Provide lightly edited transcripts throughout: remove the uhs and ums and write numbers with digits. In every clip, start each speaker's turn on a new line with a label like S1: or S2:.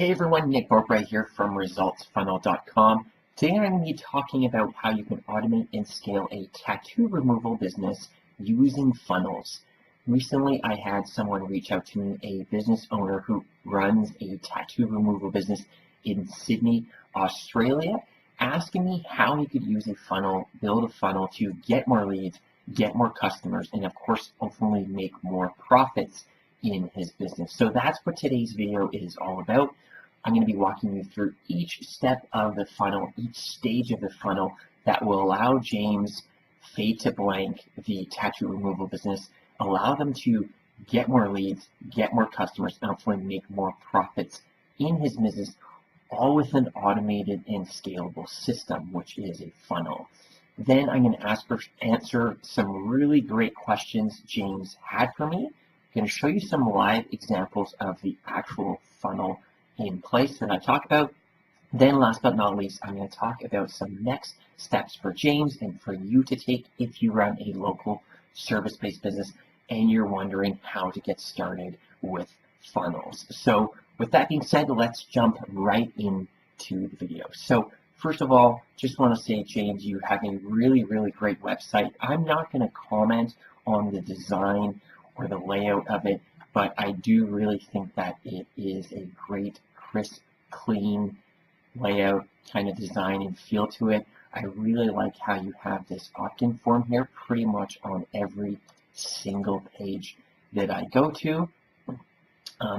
S1: Hey everyone, Nick Borbright here from ResultsFunnel.com. Today I'm going to be talking about how you can automate and scale a tattoo removal business using funnels. Recently I had someone reach out to me, a business owner who runs a tattoo removal business in Sydney, Australia, asking me how he could use a funnel, build a funnel to get more leads, get more customers, and of course ultimately make more profits in his business. So that's what today's video is all about. I'm going to be walking you through each step of the funnel, each stage of the funnel that will allow James fade to blank the tattoo removal business, allow them to get more leads, get more customers, and hopefully make more profits in his business, all with an automated and scalable system, which is a funnel. Then I'm going to answer some really great questions James had for me. I'm going to show you some live examples of the actual funnel in place that I talk about. Then last but not least, I'm going to talk about some next steps for James and for you to take if you run a local service-based business and you're wondering how to get started with funnels. So with that being said, let's jump right into the video. So first of all, just want to say, James, you have a really, really great website. I'm not going to comment on the design or the layout of it, but I do really think that it is a great, crisp, clean layout kind of design and feel to it. I really like how you have this opt-in form here pretty much on every single page that I go to.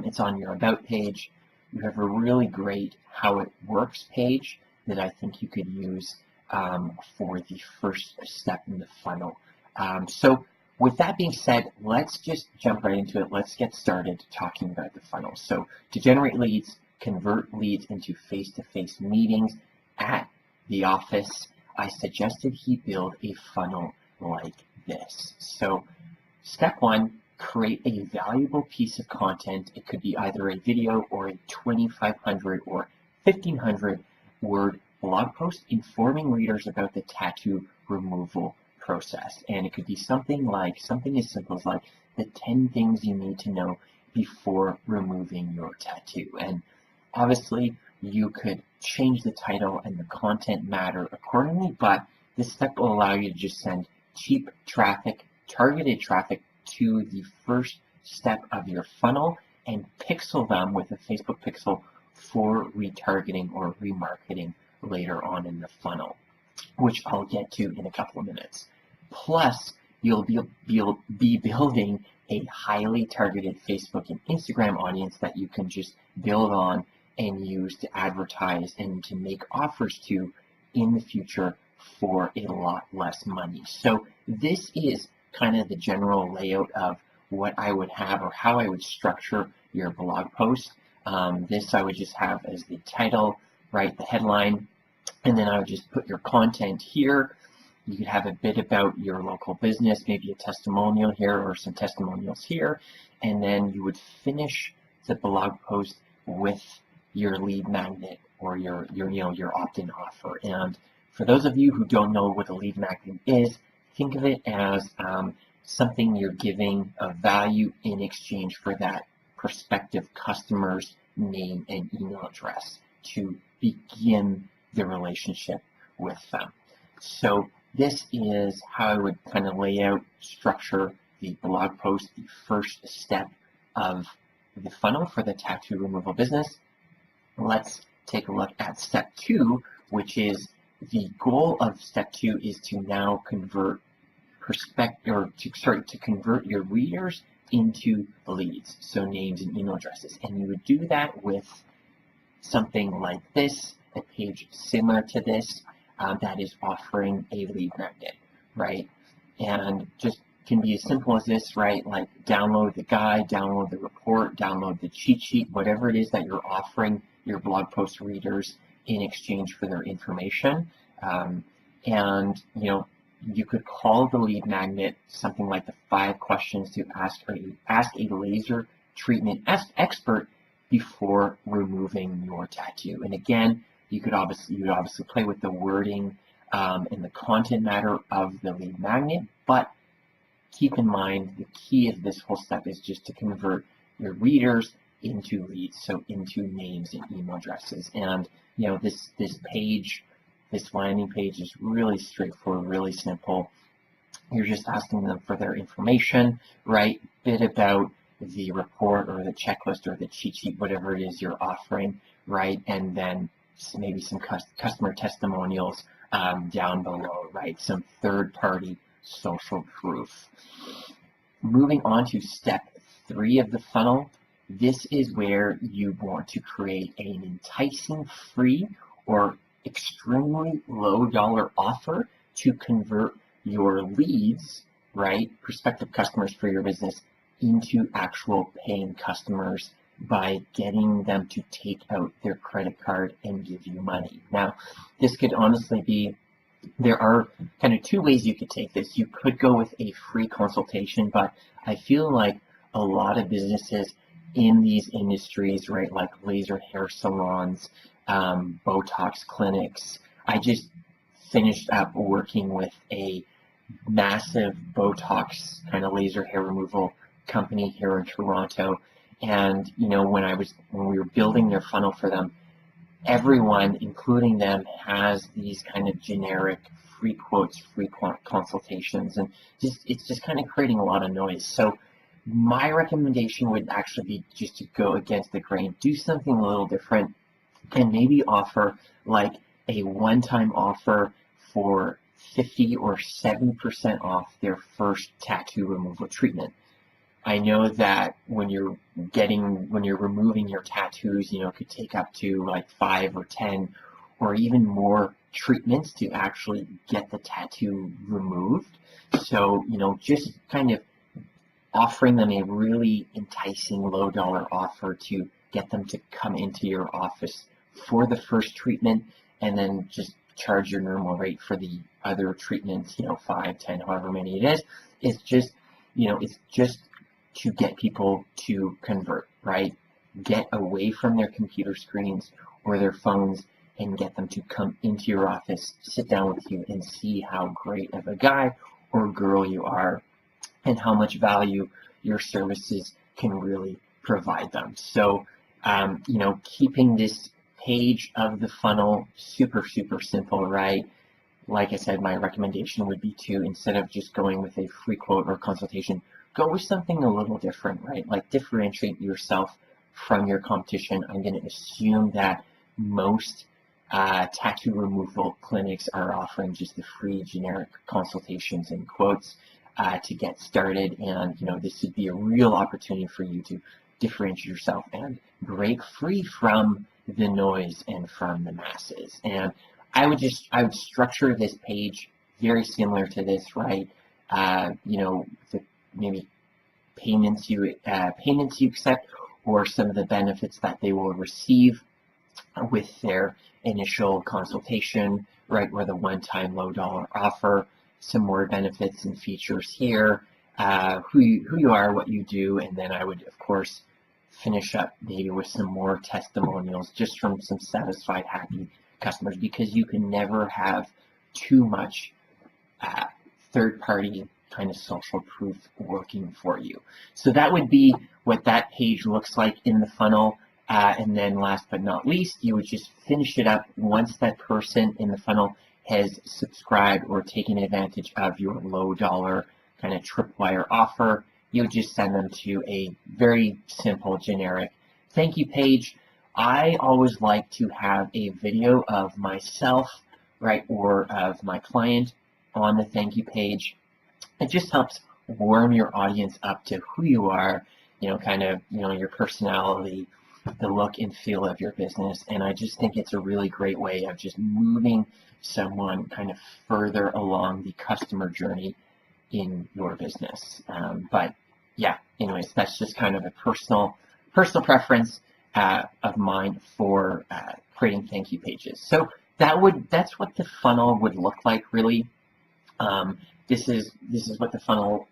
S1: It's on your About page. You have a really great How It Works page that I think you could use for the first step in the funnel. So with that being said, let's just jump right into it. Let's get started talking about the funnel. So to generate leads, convert leads into face-to-face meetings at the office, I suggested he build a funnel like this. So step one, create a valuable piece of content. It could be either a video or a 2,500 or 1,500 word blog post informing readers about the tattoo removal process. And it could be something as simple as like the 10 things you need to know before removing your tattoo. And obviously you could change the title and the content matter accordingly, but this step will allow you to just send cheap traffic, targeted traffic to the first step of your funnel and pixel them with a Facebook pixel for retargeting or remarketing later on in the funnel, which I'll get to in a couple of minutes. Plus, you'll be building a highly targeted Facebook and Instagram audience that you can just build on and use to advertise and to make offers to in the future for a lot less money. So this is kind of the general layout of what I would have or how I would structure your blog post. This I would just have as the title, right, the headline, and then I would just put your content here. You could have a bit about your local business, maybe a testimonial here or some testimonials here, and then you would finish the blog post with your lead magnet or your opt-in offer. And for those of you who don't know what a lead magnet is, think of it as something you're giving of value in exchange for that prospective customer's name and email address to begin the relationship with them. So this is how I would kind of lay out, structure the blog post, the first step of the funnel for the tattoo removal business. Let's take a look at step two, which is the goal of step two is to now convert to convert your readers into leads, so names and email addresses. And you would do that with something like this, a page similar to this, that is offering a lead magnet, right? And just can be as simple as this, right? Like download the guide, download the report, download the cheat sheet, whatever it is that you're offering your blog post readers in exchange for their information. And you could call the lead magnet something like the 5 questions to ask a laser treatment expert before removing your tattoo. And again, you would obviously play with the wording and the content matter of the lead magnet, but keep in mind the key of this whole step is just to convert your readers into leads, so into names and email addresses. And this page, this landing page is really straightforward, really simple. You're just asking them for their information, right? Bit about the report or the checklist or the cheat sheet, whatever it is you're offering, right? And then maybe some customer testimonials down below, right? Some third-party social proof. Moving on to step 3 of the funnel, this is where you want to create an enticing free or extremely low dollar offer to convert your leads, right, prospective customers for your business, into actual paying customers by getting them to take out their credit card and give you money. Now, this could honestly be, there are kind of 2 ways you could take this. You could go with a free consultation, but I feel like a lot of businesses in these industries, right, like laser hair salons, Botox clinics. I just finished up working with a massive Botox kind of laser hair removal company here in Toronto. And, when we were building their funnel for them, everyone, including them, has these kind of generic free quotes, free consultations, and it's just kind of creating a lot of noise. So my recommendation would actually be just to go against the grain, do something a little different, and maybe offer like a one-time offer for 50 or 70% off their first tattoo removal treatment. I know that when you're removing your tattoos, it could take up to like 5 or 10 or even more treatments to actually get the tattoo removed. So, just kind of offering them a really enticing low dollar offer to get them to come into your office for the first treatment, and then just charge your normal rate for the other treatments, 5, 10, however many it is. It's just to get people to convert, right? Get away from their computer screens or their phones and get them to come into your office, sit down with you, and see how great of a guy or girl you are and how much value your services can really provide them. So, keeping this page of the funnel super, super simple, right? Like I said, my recommendation would be to, instead of just going with a free quote or consultation, go with something a little different, right? Like differentiate yourself from your competition. I'm going to assume that most tattoo removal clinics are offering just the free generic consultations and quotes to get started. And, this would be a real opportunity for you to differentiate yourself and break free from the noise and from the masses. And I would structure this page very similar to this, right? Maybe payments you accept, or some of the benefits that they will receive with their initial consultation, right? Or the one-time low dollar offer, some more benefits and features here, who you are, what you do, and then I would, of course, finish up maybe with some more testimonials just from some satisfied, happy customers, because you can never have too much third-party kind of social proof working for you. So that would be what that page looks like in the funnel. And then last but not least, you would just finish it up once that person in the funnel has subscribed or taken advantage of your low dollar kind of tripwire offer. You would just send them to a very simple generic thank you page. I always like to have a video of myself, right, or of my client on the thank you page. It just helps warm your audience up to who you are, your personality, the look and feel of your business. And I just think it's a really great way of just moving someone kind of further along the customer journey in your business. But yeah, anyways, that's just kind of a personal preference of mine for creating thank you pages. So that's what the funnel would look like, really. This is what the funnel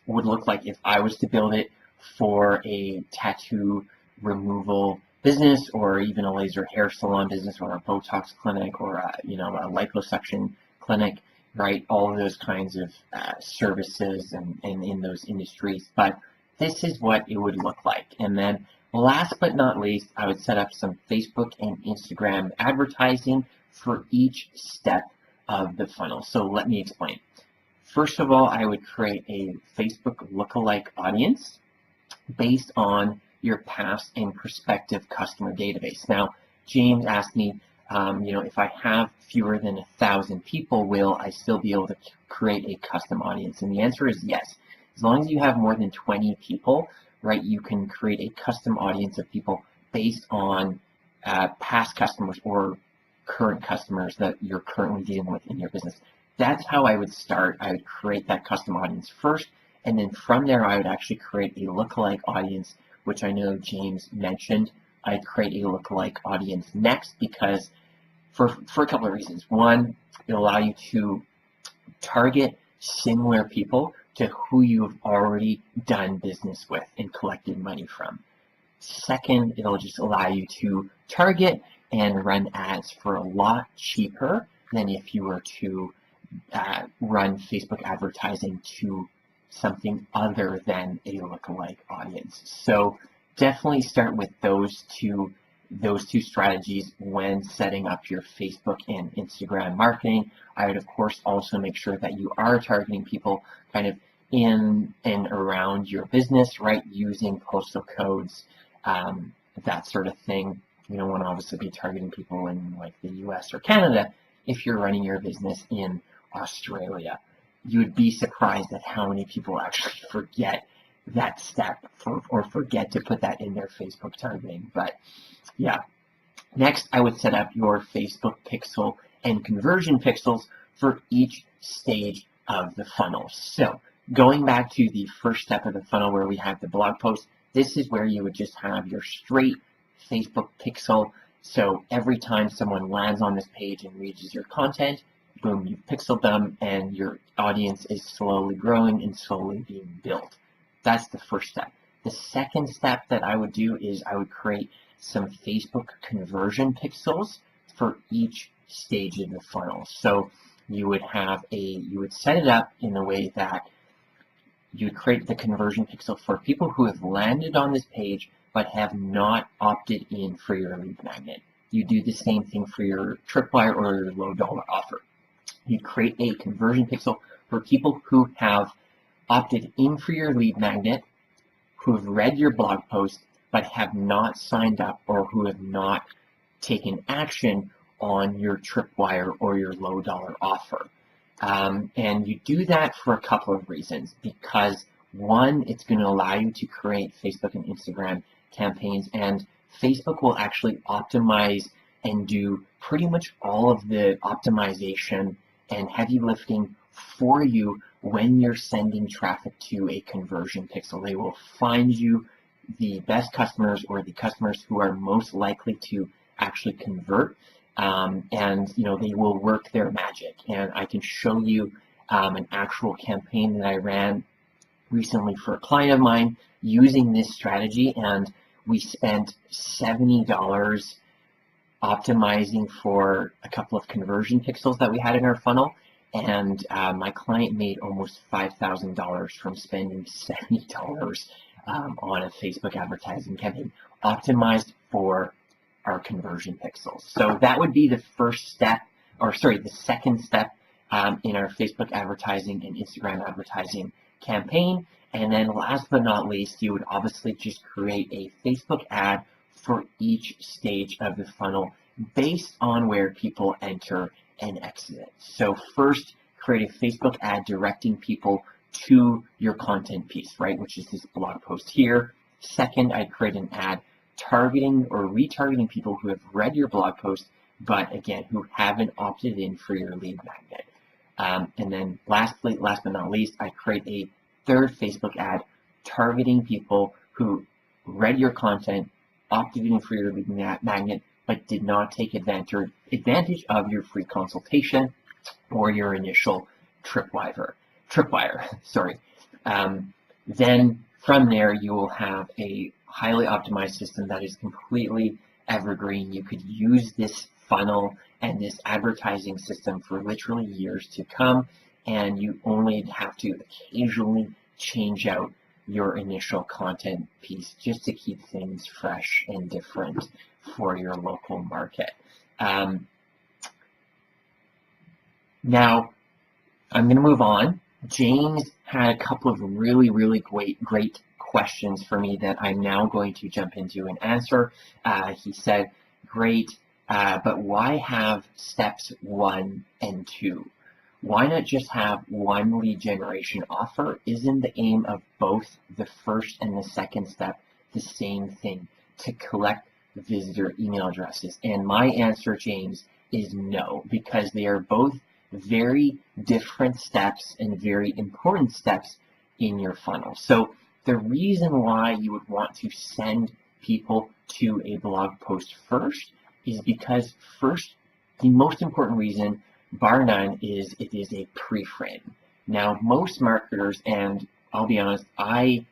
S1: would look like if I was to build it for a tattoo removal business, or even a laser hair salon business, or a Botox clinic, or a liposuction clinic, right? All of those kinds of services and in those industries. But this is what it would look like. And then Last but not least, I would set up some Facebook and Instagram advertising for each step of the funnel. So let me explain. First of all, I would create a Facebook lookalike audience based on your past and prospective customer database. Now, James asked me, if I have fewer than 1,000 people, will I still be able to create a custom audience? And the answer is yes. As long as you have more than 20 people, right, you can create a custom audience of people based on past customers or current customers that you're currently dealing with in your business. That's how I would start. I would create that custom audience first, and then from there I would actually create a lookalike audience, which I know James mentioned. I'd create a lookalike audience next because for a couple of reasons. One, it'll allow you to target similar people to who you've already done business with and collected money from. Second, it'll just allow you to target and run ads for a lot cheaper than if you were to run Facebook advertising to something other than a lookalike audience. So definitely start with those two strategies when setting up your Facebook and Instagram marketing. I would of course also make sure that you are targeting people kind of in and around your business, right? Using postal codes, that sort of thing. You don't want to obviously be targeting people in like the US or Canada if you're running your business in Australia. You would be surprised at how many people actually forget that step or forget to put that in their Facebook targeting. But yeah, next I would set up your Facebook pixel and conversion pixels for each stage of the funnel. So going back to the first step of the funnel where we have the blog post, this is where you would just have your straight Facebook pixel. So every time someone lands on this page and reads your content, boom, you've pixeled them and your audience is slowly growing and slowly being built. That's the first step. The second step that I would do is I would create some Facebook conversion pixels for each stage of the funnel. So you would set it up in a way that you would create the conversion pixel for people who have landed on this page but have not opted in for your lead magnet. You do the same thing for your tripwire or your low dollar offer. You create a conversion pixel for people who have opted in for your lead magnet, who have read your blog post, but have not signed up or who have not taken action on your tripwire or your low dollar offer. And you do that for a couple of reasons. Because one, it's going to allow you to create Facebook and Instagram campaigns, and Facebook will actually optimize and do pretty much all of the optimization and heavy lifting for you when you're sending traffic to a conversion pixel. They will find you the best customers or the customers who are most likely to actually convert, and they will work their magic. And I can show you an actual campaign that I ran recently for a client of mine using this strategy, and we spent $70 optimizing for a couple of conversion pixels that we had in our funnel, and my client made almost $5,000 from spending $70 on a Facebook advertising campaign optimized for our conversion pixels. So that would be the the second step in our Facebook advertising and Instagram advertising campaign. And then last but not least, you would obviously just create a Facebook ad for each stage of the funnel based on where people enter and exit. So first, create a Facebook ad directing people to your content piece, right, which is this blog post here. Second, I'd create an ad targeting or retargeting people who have read your blog post, but again, who haven't opted in for your lead magnet. And then last but not least, I create a third Facebook ad targeting people who read your content, opted in for your lead magnet, but did not take advantage of your free consultation or your initial tripwire. Then from there, you will have a highly optimized system that is completely evergreen. You could use this funnel and this advertising system for literally years to come, and you only have to occasionally change out your initial content piece just to keep things fresh and different for your local market. Now, I'm going to move on. James had a couple of really great questions for me that I'm now going to jump into and answer. He said, great, but why have steps 1 and 2? Why not just have one lead generation offer? Isn't the aim of both the first and the second step the same thing, to collect visitor email addresses? And my answer, James, is no, because they are both very different steps and very important steps in your funnel. So the reason why you would want to send people to a blog post first is because first, the most important reason, bar none, is it is a pre-frame. Now, most marketers, and I'll be honest, I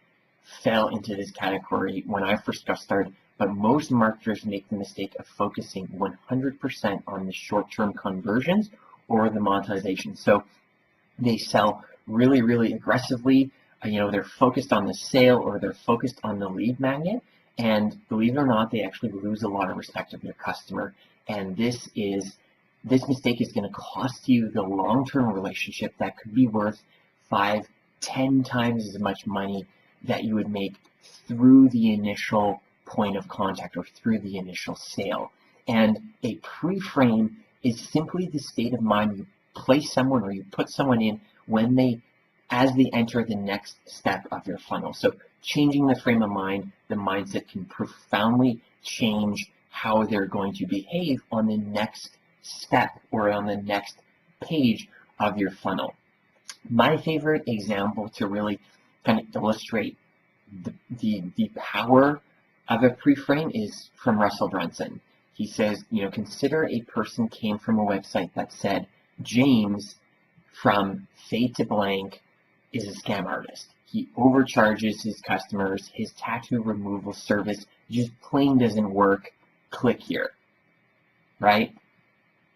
S1: fell into this category when I first got started, but most marketers make the mistake of focusing 100% on the short-term conversions or the monetization. So they sell really aggressively. They're focused on the sale or they're focused on the lead magnet. And believe it or not, they actually lose a lot of respect of their customer. And this mistake is going to cost you the long-term relationship that could be worth 5-10 times as much money that you would make through the initial point of contact or through the initial sale. And a pre-frame is simply the state of mind you place someone or you put someone in as they enter the next step of your funnel. So changing the frame of mind, the mindset can profoundly change how they're going to behave on the next step or on the next page of your funnel. My favorite example to really kind of illustrate the power of a pre-frame is from Russell Brunson. He says, consider a person came from a website that said, James from Fade to Blank is a scam artist. He overcharges his customers. His tattoo removal service just plain doesn't work. Click here, right?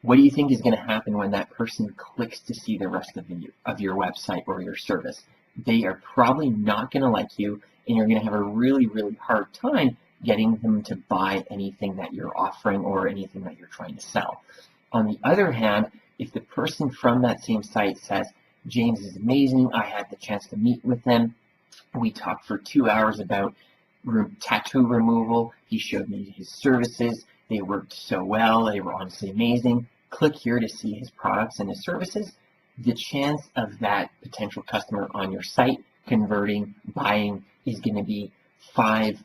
S1: What do you think is going to happen when that person clicks to see the rest of your website or your service? They are probably not going to like you, and you're going to have a really hard time getting them to buy anything that you're offering or anything that you're trying to sell. On the other hand, if the person from that same site says, James is amazing, I had the chance to meet with him, we talked for 2 hours about tattoo removal, he showed me his services, they worked so well, they were honestly amazing, click here to see his products and his services, the chance of that potential customer on your site converting, buying, is going to be 5-10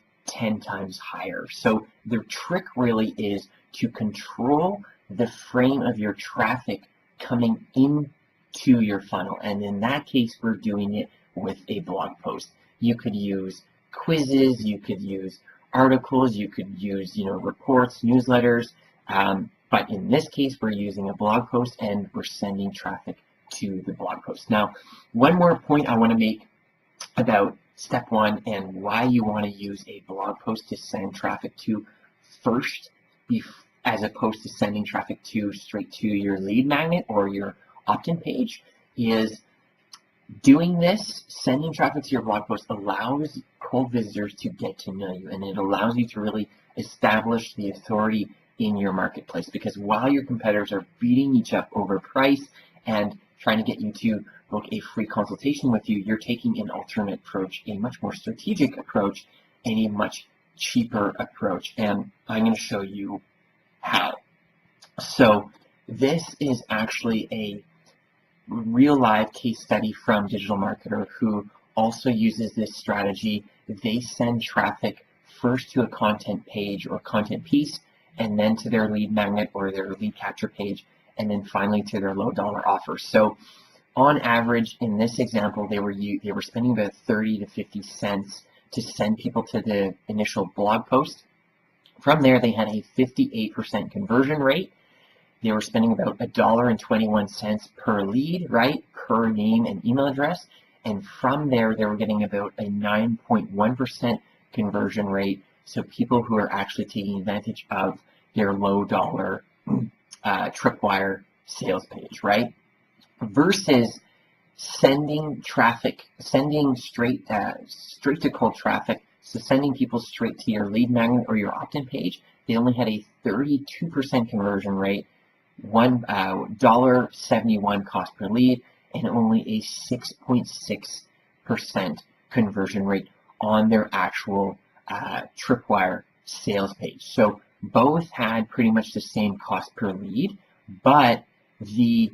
S1: times higher. So the trick really is to control the frame of your traffic coming into your funnel. And in that case, we're doing it with a blog post. You could use quizzes, you could use articles, you could use, reports, newsletters. But in this case, we're using a blog post and we're sending traffic to the blog post. Now, one more point I want to make about step 1 and why you want to use a blog post to send traffic to first, as opposed to sending traffic straight to your lead magnet or your opt-in page, is doing this, sending traffic to your blog post, allows cold visitors to get to know you, and it allows you to really establish the authority in your marketplace. Because while your competitors are beating each up over price and trying to get you to book a free consultation with you, you're taking an alternate approach, a much more strategic approach, and a much cheaper approach. And I'm going to show you how. So this is actually a real live case study from Digital Marketer who also uses this strategy. They send traffic first to a content page or content piece, and then to their lead magnet or their lead capture page, and then finally to their low dollar offers. So on average, in this example, they were spending about 30 to 50 cents to send people to the initial blog post. From there, they had a 58% conversion rate. They were spending about $1.21 per lead, right, per name and email address. And from there, they were getting about a 9.1% conversion rate. So people who are actually taking advantage of their low dollar tripwire sales page, right? Versus sending traffic, sending straight to cold traffic, so sending people straight to your lead magnet or your opt-in page. They only had a 32% conversion rate, $1.71 cost per lead, and only a 6.6% conversion rate on their actual Tripwire sales page. So both had pretty much the same cost per lead, but the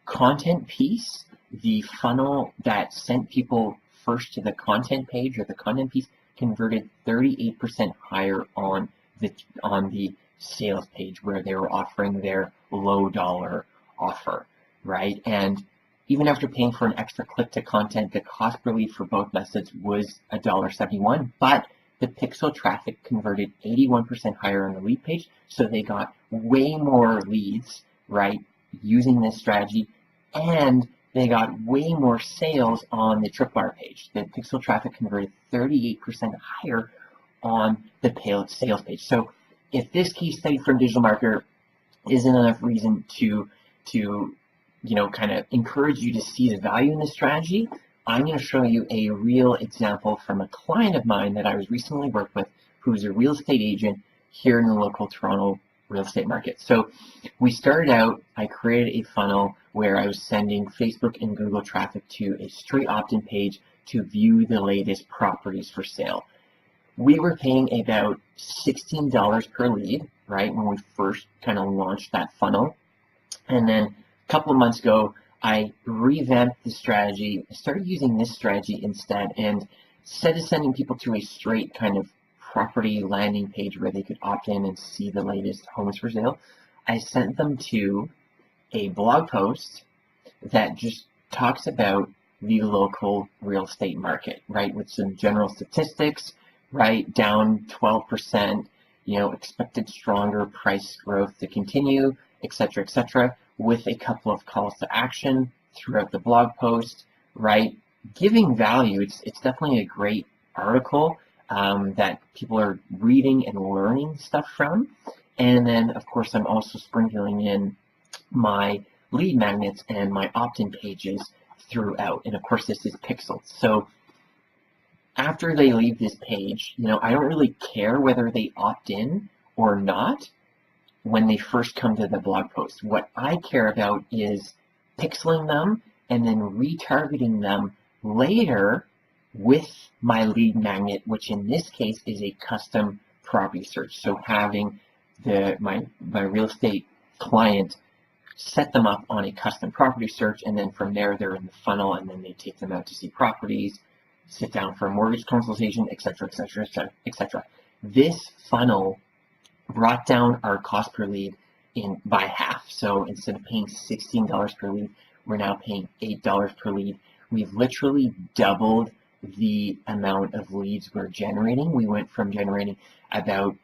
S1: content piece, the funnel that sent people first to the content page or the content piece, converted 38% higher on the sales page where they were offering their low dollar offer, right? And even after paying for an extra click to content, the cost per lead for both methods was $1.71, but the pixel traffic converted 81% higher on the lead page, so they got way more leads, right, using this strategy, and they got way more sales on the Tripwire page. The pixel traffic converted 38% higher on the sales page. So if this case study from Digital Marketer isn't enough reason to kind of encourage you to see the value in this strategy, I'm going to show you a real example from a client of mine that I was recently worked with, who's a real estate agent here in the local Toronto real estate market. So we started out, I created a funnel where I was sending Facebook and Google traffic to a straight opt-in page to view the latest properties for sale. We were paying about $16 per lead, right, when we first kind of launched that funnel. And then a couple of months ago, I revamped the strategy. I started using this strategy instead, and instead of sending people to a straight kind of property landing page where they could opt in and see the latest homes for sale, I sent them to a blog post that just talks about the local real estate market, right, with some general statistics, right, down 12%, expected stronger price growth to continue, etc., with a couple of calls to action throughout the blog post, right, giving value. It's definitely a great article that people are reading and learning stuff from. And then, of course, I'm also sprinkling in my lead magnets and my opt-in pages throughout. And of course, this is pixeled. So after they leave this page, I don't really care whether they opt in or not when they first come to the blog post. What I care about is pixeling them and then retargeting them later with my lead magnet, which in this case is a custom property search. So having my real estate client set them up on a custom property search, and then from there they're in the funnel, and then they take them out to see properties, sit down for a mortgage consultation, etc. This funnel brought down our cost per lead by half. So instead of paying $16 per lead, we're now paying $8 per lead. We've literally doubled the amount of leads we're generating. We went from generating about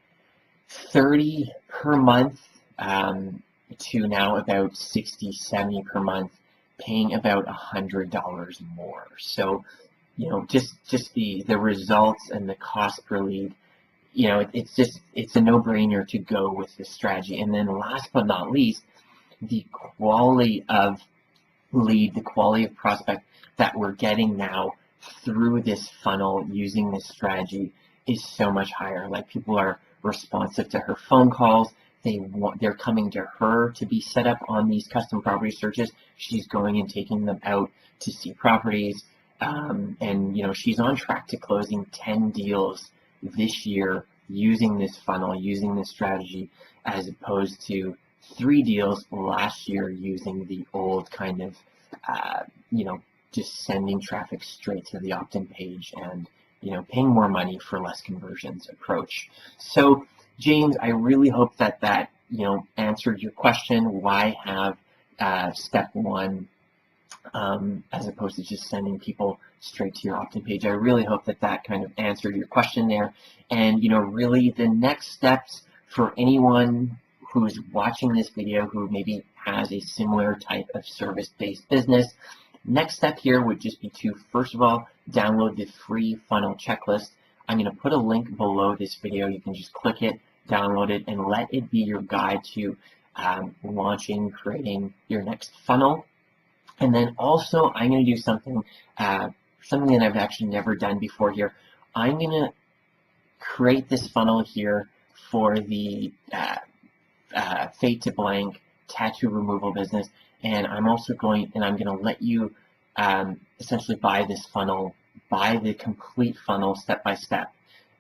S1: 30 per month to now about 60, 70 per month, paying about $100 more. So, just the results and the cost per lead, it's a no-brainer to go with this strategy. And then last but not least, the quality of lead, the quality of prospect that we're getting now through this funnel using this strategy is so much higher. Like, people are responsive to her phone calls. They're coming to her to be set up on these custom property searches. She's going and taking them out to see properties. And she's on track to closing 10 deals this year using this funnel, using this strategy, as opposed to 3 deals last year using the old kind of, just sending traffic straight to the opt-in page and, paying more money for less conversions approach. So, James, I really hope that answered your question. Why have step 1 as opposed to just sending people straight to your opt-in page? I really hope that kind of answered your question there. And, really the next steps for anyone who's watching this video who maybe has a similar type of service-based business, next step here would just be to, first of all, download the free funnel checklist. I'm going to put a link below this video. You can just click it, download it, and let it be your guide to launching, creating your next funnel. And then also I'm going to do something that I've actually never done before here. I'm going to create this funnel here for the fade to blank tattoo removal business, and I'm going to let you essentially buy this funnel, buy the complete funnel step by step,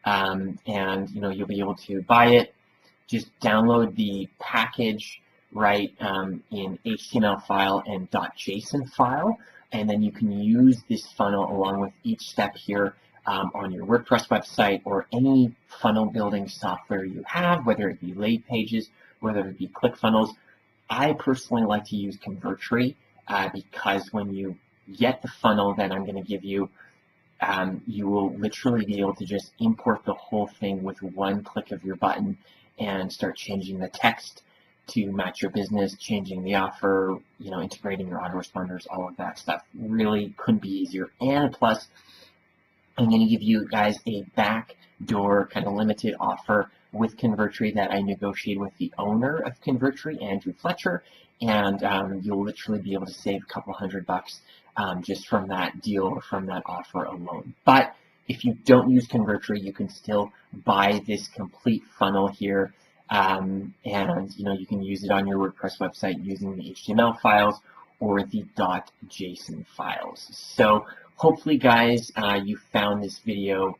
S1: and you'll be able to buy it. Just download the package right in HTML file and .json file, and then you can use this funnel along with each step here on your WordPress website or any funnel building software you have, whether it be Laid Pages, whether it be ClickFunnels. I personally like to use Convertri because when you get the funnel that I'm going to give you, you will literally be able to just import the whole thing with one click of your button and start changing the text to match your business, changing the offer, integrating your autoresponders, all of that stuff. Really couldn't be easier. And plus, I'm going to give you guys a backdoor kind of limited offer with Convertri that I negotiated with the owner of Convertri, Andrew Fletcher, and you'll literally be able to save a couple $100 just from that deal or from that offer alone. But if you don't use Convertri, you can still buy this complete funnel here, and you can use it on your WordPress website using the HTML files or the .json files. So hopefully, guys, you found this video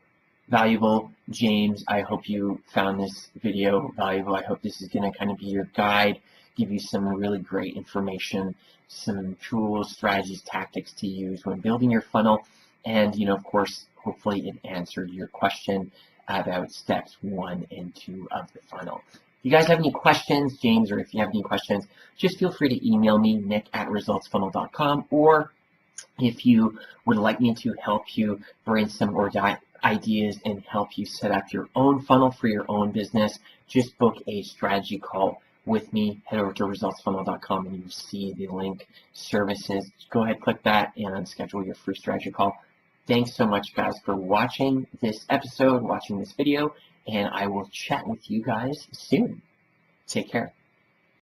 S1: valuable. James, I hope you found this video valuable. I hope this is going to kind of be your guide, give you some really great information, some tools, strategies, tactics to use when building your funnel. And, of course, hopefully it answered your question about steps 1 and 2 of the funnel. If you guys have any questions, James, or if you have any questions, just feel free to email me, nick@resultsfunnel.com, or if you would like me to help you brainstorm some more ideas and help you set up your own funnel for your own business, just book a strategy call with me. Head over to resultsfunnel.com and you'll see the link services. Go ahead, click that, and schedule your free strategy call. Thanks so much, guys, for watching this episode, watching this video, and I will chat with you guys soon. Take care.